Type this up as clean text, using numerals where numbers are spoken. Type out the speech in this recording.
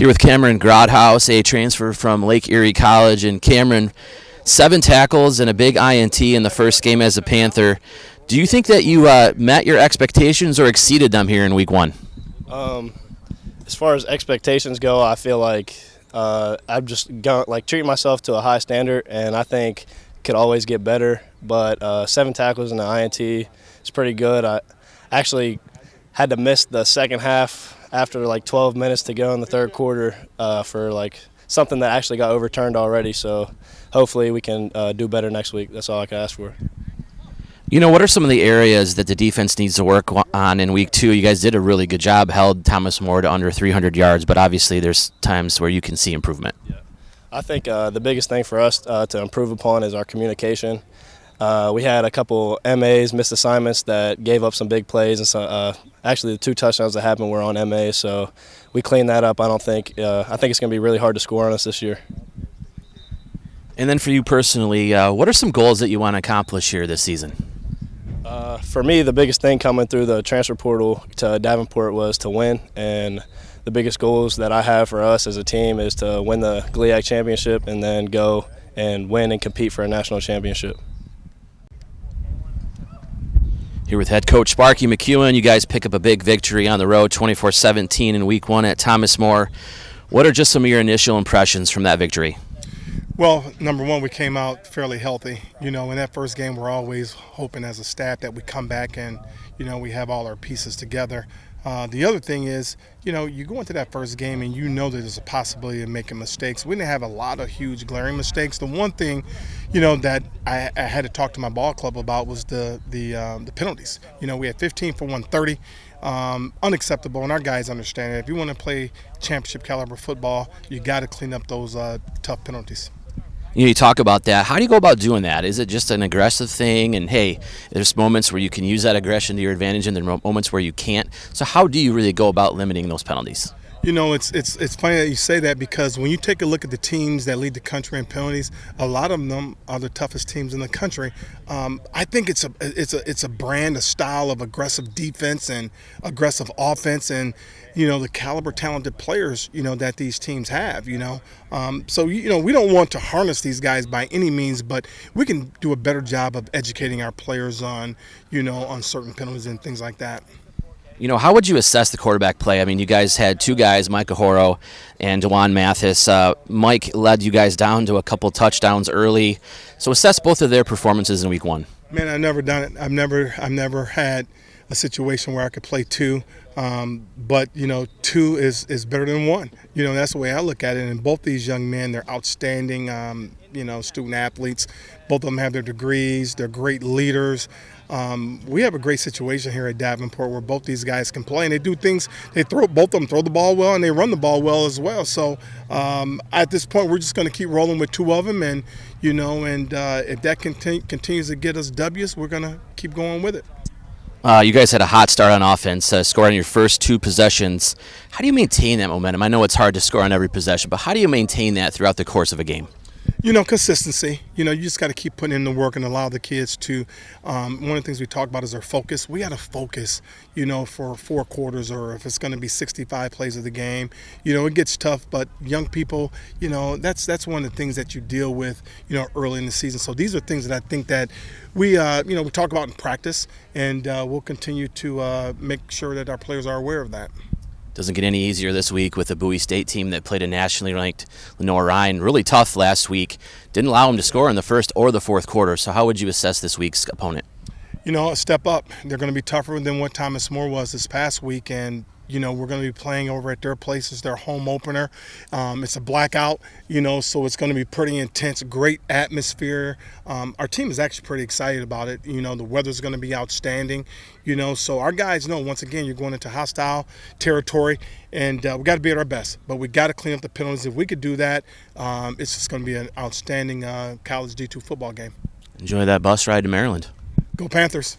Here with Cameren Grodhaus, a transfer from Lake Erie College. And Cameren, 7 tackles and a big INT in the first game as a Panther. Do you think that you met your expectations or exceeded them here in week 1? As far as expectations go, I feel like I've just treating myself to a high standard, and I think could always get better. But 7 tackles and an INT is pretty good. I actually had to miss the second half after 12 minutes to go in the third quarter for something that actually got overturned already. So hopefully we can do better next week. That's all I can ask for. You know, what are some of the areas that the defense needs to work on in week 2? You guys did a really good job, held Thomas More to under 300 yards, but obviously there's times where you can see improvement. Yeah. I think the biggest thing for us to improve upon is our communication. We had a couple MAs, missed assignments, that gave up some big plays, and so, actually the 2 touchdowns that happened were on MA. So we cleaned that up. I think it's going to be really hard to score on us this year. And then for you personally, what are some goals that you want to accomplish here this season? For me, the biggest thing coming through the transfer portal to Davenport was to win, and the biggest goals that I have for us as a team is to win the GLIAC championship and then go and win and compete for a national championship. Here with head coach Sparky McEwen, you guys pick up a big victory on the road, 24-17 in week 1 at Thomas More. What are just some of your initial impressions from that victory? Well, number one, we came out fairly healthy. You know, in that first game, we're always hoping as a staff that we come back and, you know, we have all our pieces together. The other thing is, you know, you go into that first game and you know that there's a possibility of making mistakes. We didn't have a lot of huge glaring mistakes. The one thing, you know, that I had to talk to my ball club about was the penalties. You know, we had 15 for 130. Unacceptable, and our guys understand it. If you want to play championship caliber football, you got to clean up those tough penalties. You talk about that. How do you go about doing that? Is it just an aggressive thing? And, hey, there's moments where you can use that aggression to your advantage and there are moments where you can't. So how do you really go about limiting those penalties? You know, it's funny that you say that, because when you take a look at the teams that lead the country in penalties, a lot of them are the toughest teams in the country. I think it's a brand, a style of aggressive defense and aggressive offense, and you know the caliber, talented players that these teams have. So we don't want to harness these guys by any means, but we can do a better job of educating our players on on certain penalties and things like that. How would you assess the quarterback play? I mean, you guys had 2 guys, Mike Ahoro and DeJuan Mathis. Mike led you guys down to a couple touchdowns early. So assess both of their performances in week 1. Man, I've never done it. I've never had a situation where I could play 2. But 2 is better than 1. That's the way I look at it. And both these young men, they're outstanding, student athletes. Both of them have their degrees. They're great leaders. We have a great situation here at Davenport where both these guys can play, and they do things. Both of them throw the ball well, and they run the ball well as well. So at this point, we're just going to keep rolling with 2 of them, and if that continues to get us W's, we're going to keep going with it. You guys had a hot start on offense, scoring your first 2 possessions. How do you maintain that momentum? I know it's hard to score on every possession, but how do you maintain that throughout the course of a game? Consistency. You just got to keep putting in the work and allow the kids to. One of the things we talk about is our focus. We got to focus, for 4 quarters, or if it's going to be 65 plays of the game. It gets tough, but young people, that's one of the things that you deal with, early in the season. So these are things that I think that we talk about in practice, and we'll continue to make sure that our players are aware of that. Doesn't get any easier this week with the Bowie State team that played a nationally ranked Lenoir-Rhyne. Really tough last week. Didn't allow them to score in the first or the fourth quarter. So how would you assess this week's opponent? A step up. They're going to be tougher than what Thomas More was this past week, and we're going to be playing over at their places, their home opener. It's a blackout, so it's going to be pretty intense, great atmosphere. Our team is actually pretty excited about it. The weather's going to be outstanding, so our guys know, once again, you're going into hostile territory, and we got to be at our best, but we got to clean up the penalties. If we could do that, it's just going to be an outstanding college D2 football game. Enjoy that bus ride to Maryland. Go Panthers.